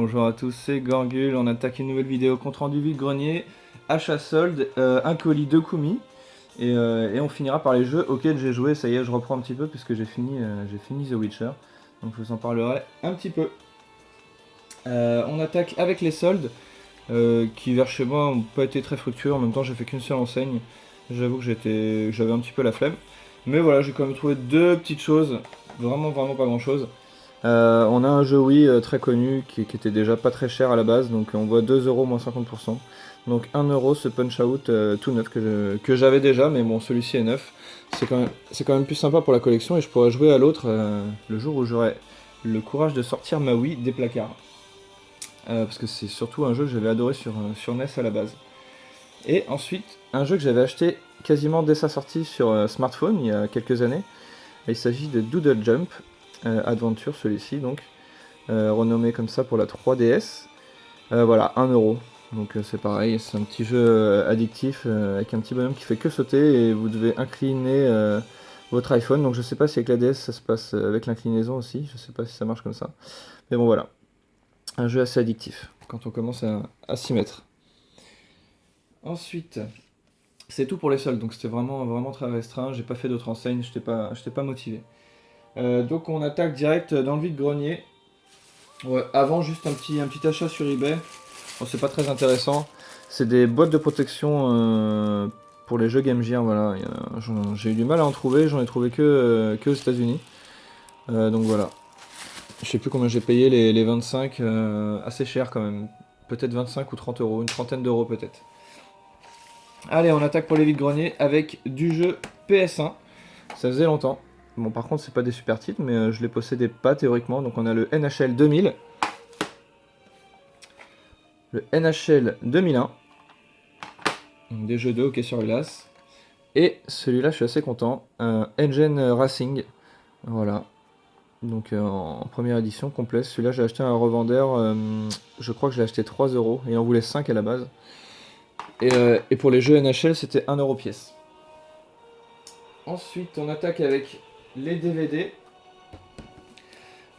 Bonjour à tous, c'est Gorgul, on attaque une nouvelle vidéo compte rendu vide-grenier, achat solde, un colis de Kumi, et on finira par les jeux auxquels j'ai joué. Ça y est, je reprends un petit peu puisque j'ai fini The Witcher, donc je vous en parlerai un petit peu. On attaque avec les soldes, qui vers chez moi n'ont pas été très fructueux. En même temps, j'ai fait qu'une seule enseigne, j'avoue que j'avais un petit peu la flemme. Mais voilà, j'ai quand même trouvé deux petites choses, vraiment pas grand chose. On a un jeu Wii très connu qui était déjà pas très cher à la base, donc on voit 2€ moins 50%. Donc 1€ ce Punch Out tout neuf que j'avais déjà, mais bon, celui-ci est neuf. C'est quand même plus sympa pour la collection et je pourrais jouer à l'autre le jour où j'aurai le courage de sortir ma Wii des placards. Parce que c'est surtout un jeu que j'avais adoré sur NES à la base. Et ensuite, un jeu que j'avais acheté quasiment dès sa sortie sur smartphone il y a quelques années. Il s'agit de Doodle Jump Adventure, celui-ci donc, renommé comme ça pour la 3DS. Voilà, 1€. Donc c'est pareil, c'est un petit jeu addictif avec un petit bonhomme qui fait que sauter et vous devez incliner votre iPhone. Donc je sais pas si avec la DS ça se passe avec l'inclinaison aussi, je sais pas si ça marche comme ça. Mais bon voilà, un jeu assez addictif quand on commence à s'y mettre. Ensuite, c'est tout pour les soldes, donc c'était vraiment très restreint, j'ai pas fait d'autres enseignes, j'étais pas motivé. Donc on attaque direct dans le vide-grenier. Ouais, avant juste un petit achat sur eBay. Bon, c'est pas très intéressant. C'est des boîtes de protection pour les jeux Game Gear. Voilà. J'ai eu du mal à en trouver, j'en ai trouvé que aux États-Unis. Donc voilà. Je sais plus combien j'ai payé les 25, assez cher quand même. Peut-être 25 ou 30€, une trentaine d'euros peut-être. Allez, on attaque pour les vides-greniers avec du jeu PS1. Ça faisait longtemps. Bon, par contre, c'est pas des super titres, mais je les possédais pas théoriquement. Donc, on a le NHL 2000, le NHL 2001, donc des jeux de hockey sur glace. Et celui-là, je suis assez content, Engine Racing. Voilà. Donc, en première édition complète. Celui-là, j'ai acheté à un revendeur. Je crois que je l'ai acheté 3€. Et il en voulait 5 à la base. Et pour les jeux NHL, c'était 1€ pièce. Ensuite, on attaque avec les DVD.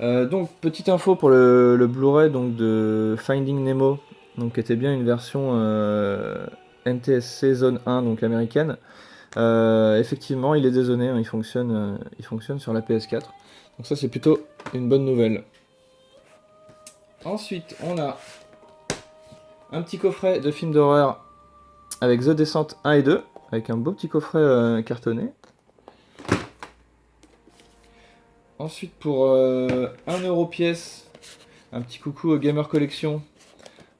Donc petite info pour le Blu-ray donc de Finding Nemo, donc qui était bien une version NTSC Zone 1 donc américaine. Effectivement, il est dézoné, hein, il fonctionne sur la PS4. Donc ça c'est plutôt une bonne nouvelle. Ensuite, on a un petit coffret de films d'horreur avec The Descent 1 et 2, avec un beau petit coffret cartonné. Ensuite, pour 1€ pièce, un petit coucou au Gamer Collection,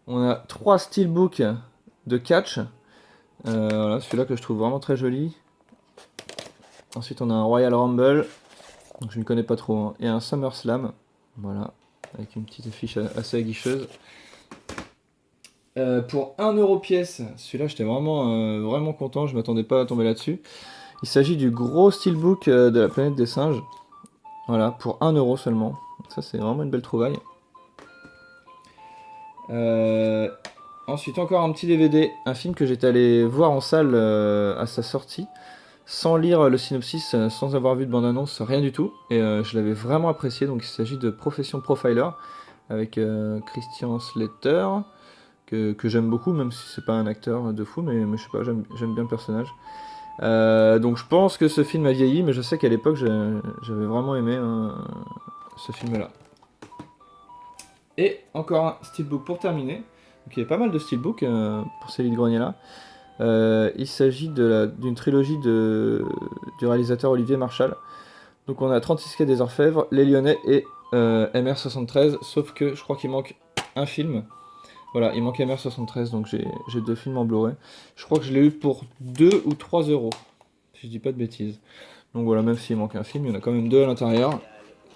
on a 3 steelbooks de catch. Voilà, celui-là que je trouve vraiment très joli. Ensuite, on a un Royal Rumble, donc je ne connais pas trop, hein, et un SummerSlam, voilà, avec une petite affiche assez aguicheuse. Pour 1€ pièce, celui-là j'étais vraiment content, je m'attendais pas à tomber là-dessus. Il s'agit du gros steelbook de la planète des singes. Voilà, pour 1€ seulement. Donc ça c'est vraiment une belle trouvaille. Ensuite encore un petit DVD, un film que j'étais allé voir en salle à sa sortie, sans lire le synopsis, sans avoir vu de bande-annonce, rien du tout. Et je l'avais vraiment apprécié, donc il s'agit de Profession Profiler, avec Christian Slater, que j'aime beaucoup, même si c'est pas un acteur de fou, mais je sais pas, j'aime bien le personnage. Donc je pense que ce film a vieilli, mais je sais qu'à l'époque j'avais vraiment aimé ce film-là. Et encore un steelbook pour terminer. Donc il y a pas mal de steelbooks pour ces vide-greniers-là. Il s'agit d'une trilogie du réalisateur Olivier Marchal. Donc on a 36 quais des Orfèvres, Les Lyonnais et MR73, sauf que je crois qu'il manque un film. Voilà, il manque MR73, donc j'ai 2 films en Blu-ray. Je crois que je l'ai eu pour 2 ou 3€, si je dis pas de bêtises. Donc voilà, même s'il manque un film, il y en a quand même 2 à l'intérieur.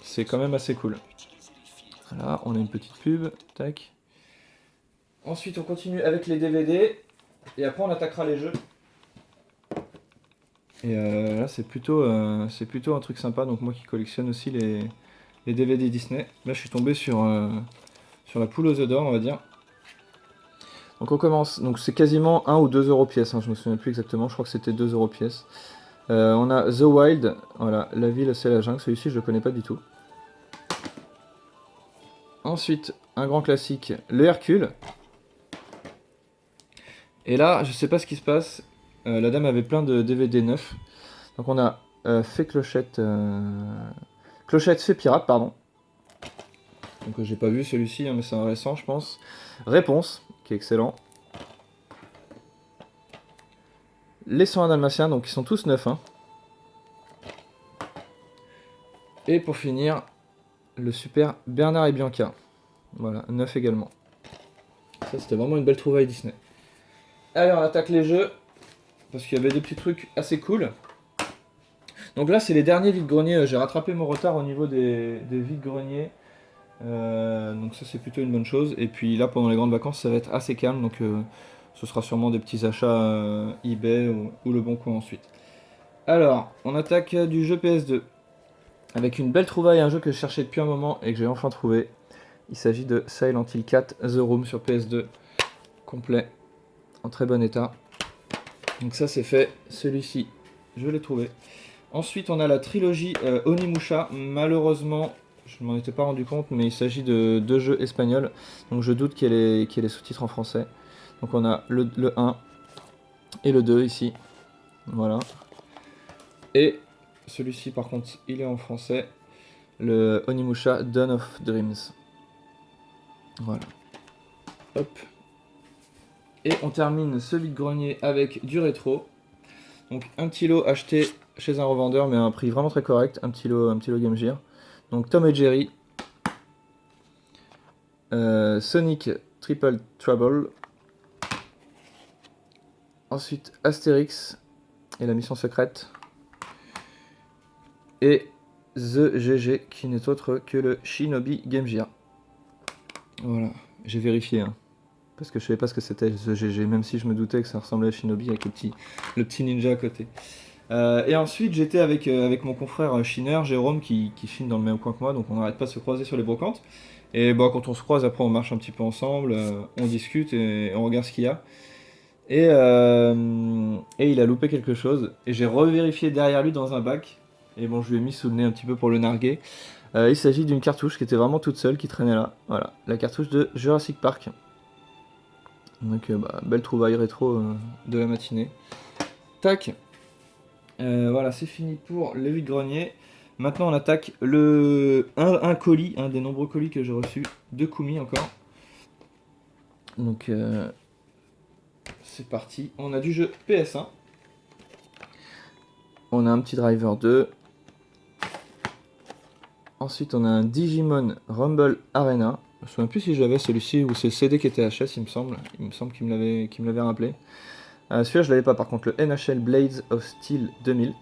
C'est quand même assez cool. Voilà, on a une petite pub, tac. Ensuite on continue avec les DVD, et après on attaquera les jeux. Et là c'est plutôt un truc sympa, donc moi qui collectionne aussi les DVD Disney. Là je suis tombé sur la poule aux œufs d'or, on va dire. Donc on commence, donc c'est quasiment 1 ou 2€ pièce, hein, je me souviens plus exactement, je crois que c'était 2€ pièce. On a The Wild, voilà, La ville c'est la jungle, celui-ci je le connais pas du tout. Ensuite, un grand classique, le Hercule. Et là, je sais pas ce qui se passe. La dame avait plein de DVD neufs. Donc on a fait Clochette... Clochette fait pirate, pardon. Donc j'ai pas vu celui-ci, hein, mais c'est un récent, je pense. Réponse, qui est excellent. Les 101 Dalmatiens, donc ils sont tous neufs. Hein. Et pour finir, le super Bernard et Bianca. Voilà, neuf également. Ça, c'était vraiment une belle trouvaille Disney. Allez, on attaque les jeux. Parce qu'il y avait des petits trucs assez cool. Donc là, c'est les derniers vide-greniers. J'ai rattrapé mon retard au niveau des vide-greniers. Donc ça, c'est plutôt une bonne chose. Et puis là, pendant les grandes vacances, ça va être assez calme. Donc ce sera sûrement des petits achats eBay ou Le Bon Coin ensuite. Alors, on attaque du jeu PS2. Avec une belle trouvaille, un jeu que je cherchais depuis un moment et que j'ai enfin trouvé. Il s'agit de Silent Hill 4 The Room sur PS2. Complet, en très bon état. Donc ça c'est fait, celui-ci je l'ai trouvé. Ensuite on a la trilogie Onimusha, malheureusement je ne m'en étais pas rendu compte mais il s'agit de deux jeux espagnols, donc je doute qu'il y ait les sous-titres en français. Donc on a le 1 et le 2 ici, voilà. Et celui-ci par contre il est en français, le Onimusha Dawn of Dreams. Voilà. Hop. Et on termine ce vide-grenier avec du rétro. Donc un petit lot acheté chez un revendeur mais à un prix vraiment très correct, un petit lot Game Gear. Donc Tom et Jerry, Sonic Triple Trouble, ensuite Astérix et la mission secrète, et The GG qui n'est autre que le Shinobi Game Gear. Voilà, j'ai vérifié hein, parce que je savais pas ce que c'était The GG, même si je me doutais que ça ressemblait à Shinobi avec le petit ninja à côté. Et ensuite j'étais avec mon confrère chineur Jérôme qui chine dans le même coin que moi, donc on n'arrête pas de se croiser sur les brocantes. Et bah, quand on se croise après on marche un petit peu ensemble, on discute et on regarde ce qu'il y a. Et il a loupé quelque chose et j'ai revérifié derrière lui dans un bac. Et bon, je lui ai mis sous le nez un petit peu pour le narguer. Il s'agit d'une cartouche qui était vraiment toute seule, qui traînait là. Voilà, la cartouche de Jurassic Park. Donc bah, belle trouvaille rétro de la matinée. Tac. Voilà, c'est fini pour le vide-grenier. Maintenant, on attaque un colis, un des nombreux colis que j'ai reçus de Kumi encore. Donc, c'est parti. On a du jeu PS1. On a un petit Driver 2. Ensuite, on a un Digimon Rumble Arena. Je me souviens plus si j'avais celui-ci ou c'est le CD qui était HS, il me semble. Il me semble qu'il me l'avait rappelé. Celui-là, je l'avais pas par contre, le NHL Blades of Steel 2000.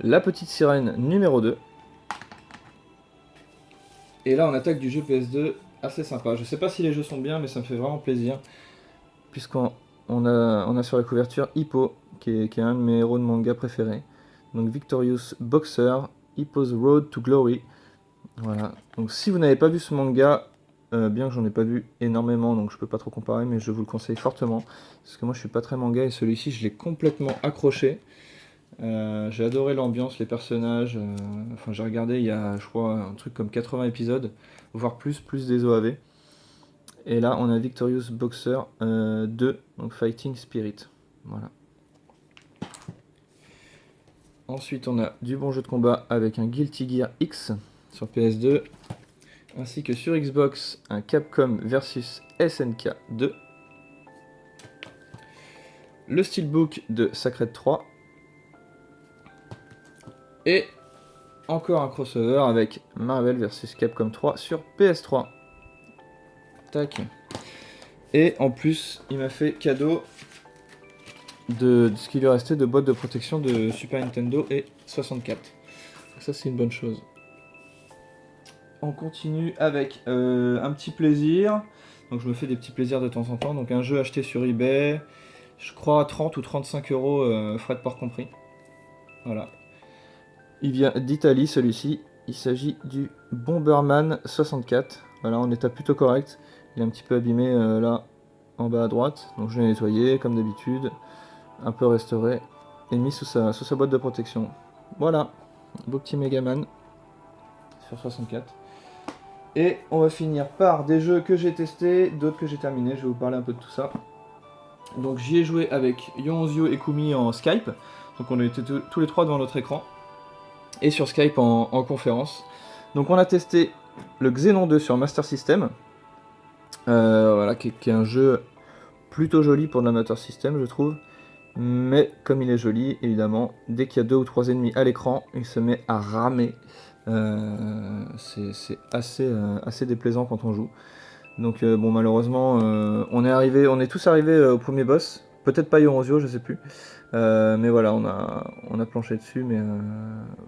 La petite sirène numéro 2. Et là on attaque du jeu PS2 assez sympa. Je sais pas si les jeux sont bien mais ça me fait vraiment plaisir. Puisqu'on a sur la couverture Hippo qui est un de mes héros de manga préférés. Donc Victorious Boxer, Hippo's Road to Glory. Voilà. Donc si vous n'avez pas vu ce manga, bien que j'en ai pas vu énormément donc je peux pas trop comparer mais je vous le conseille fortement. Parce que moi je suis pas très manga et celui-ci je l'ai complètement accroché. J'ai adoré l'ambiance, les personnages. Enfin, j'ai regardé il y a, je crois, un truc comme 80 épisodes, voire plus des OAV. Et là, on a Victorious Boxer 2, donc Fighting Spirit. Voilà. Ensuite, on a du bon jeu de combat avec un Guilty Gear X sur PS2, ainsi que sur Xbox, un Capcom versus SNK 2. Le Steelbook de Sacred 3. Et encore un crossover avec Marvel vs Capcom 3 sur PS3. Tac. Et en plus, il m'a fait cadeau de ce qui lui restait de boîtes de protection de Super Nintendo et 64. Donc ça, c'est une bonne chose. On continue avec un petit plaisir. Donc je me fais des petits plaisirs de temps en temps. Donc un jeu acheté sur eBay, je crois à 30 ou 35 euros, frais de port compris. Voilà. Il vient d'Italie celui-ci, il s'agit du Bomberman 64, voilà en état plutôt correct, il est un petit peu abîmé là en bas à droite, donc je l'ai nettoyé comme d'habitude, un peu restauré et mis sous sa boîte de protection. Voilà, beau petit Megaman, sur 64. Et on va finir par des jeux que j'ai testés, d'autres que j'ai terminés, je vais vous parler un peu de tout ça. Donc j'y ai joué avec Yonzio et Kumi en Skype, donc on était tous les trois devant notre écran, et sur Skype en conférence. Donc on a testé le Xenon 2 sur Master System, voilà, qui est un jeu plutôt joli pour de la Master System je trouve, mais comme il est joli, évidemment, dès qu'il y a 2 ou 3 ennemis à l'écran, il se met à ramer. C'est assez déplaisant quand on joue. Donc bon, malheureusement, on est tous arrivés au premier boss. Peut-être pas Yoronzio, je sais plus. Mais voilà, on a planché dessus, mais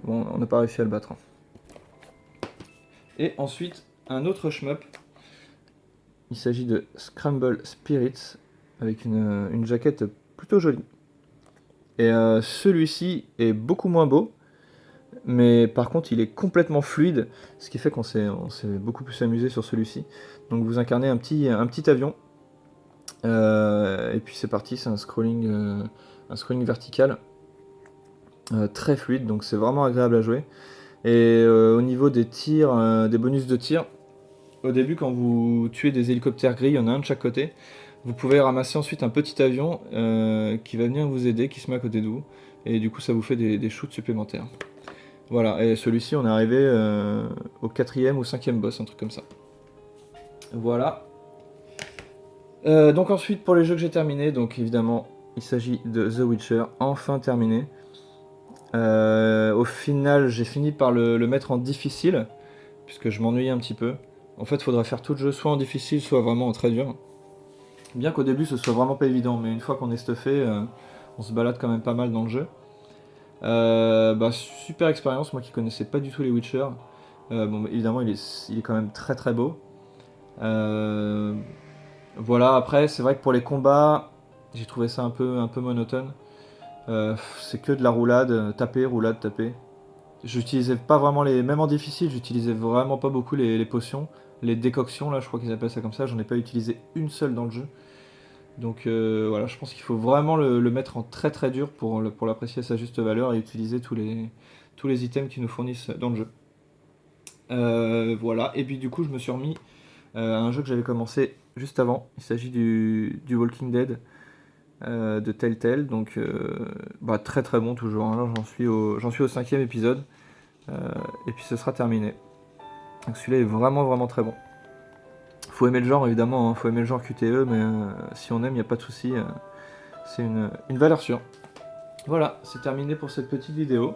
bon, on n'a pas réussi à le battre. Et ensuite, un autre shmup. Il s'agit de Scramble Spirits, avec une jaquette plutôt jolie. Et celui-ci est beaucoup moins beau, mais par contre il est complètement fluide, ce qui fait qu'on s'est beaucoup plus amusé sur celui-ci. Donc vous incarnez un petit avion, et puis c'est parti, c'est un scrolling vertical, très fluide, donc c'est vraiment agréable à jouer. Et au niveau des tirs, des bonus de tir, au début quand vous tuez des hélicoptères gris, il y en a un de chaque côté, vous pouvez ramasser ensuite un petit avion qui va venir vous aider, qui se met à côté de vous, et du coup ça vous fait des shoots supplémentaires. Voilà, et celui-ci on est arrivé au 4ème ou 5ème boss, un truc comme ça. Voilà. Donc ensuite pour les jeux que j'ai terminés, donc évidemment il s'agit de The Witcher, enfin terminé. Au final j'ai fini par le mettre en difficile, puisque je m'ennuyais un petit peu. En fait il faudrait faire tout le jeu soit en difficile, soit vraiment en très dur. Bien qu'au début ce soit vraiment pas évident, mais une fois qu'on est stuffé, on se balade quand même pas mal dans le jeu. Super expérience, moi qui connaissais pas du tout les Witcher. Bon, évidemment il est quand même très très beau. Voilà, après c'est vrai que pour les combats, j'ai trouvé ça un peu monotone. C'est que de la roulade, taper, roulade, taper. J'utilisais pas vraiment même en difficile, j'utilisais vraiment pas beaucoup les potions, les décoctions là, je crois qu'ils appellent ça comme ça, j'en ai pas utilisé une seule dans le jeu. Donc voilà, je pense qu'il faut vraiment le mettre en très très dur pour l'apprécier à sa juste valeur et utiliser tous les items qui nous fournissent dans le jeu. Voilà, et puis du coup je me suis remis à un jeu que j'avais commencé juste avant. Il s'agit du Walking Dead de Telltale, donc très très bon toujours, hein. Là j'en suis au 5ème épisode, et puis ce sera terminé. Donc celui-là est vraiment vraiment très bon. Faut aimer le genre évidemment, hein. Faut aimer le genre QTE, mais si on aime, il n'y a pas de souci. C'est une valeur sûre. Voilà, c'est terminé pour cette petite vidéo.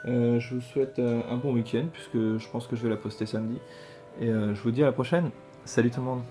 Je vous souhaite un bon week-end, puisque je pense que je vais la poster samedi. Et je vous dis à la prochaine. Salut tout le monde.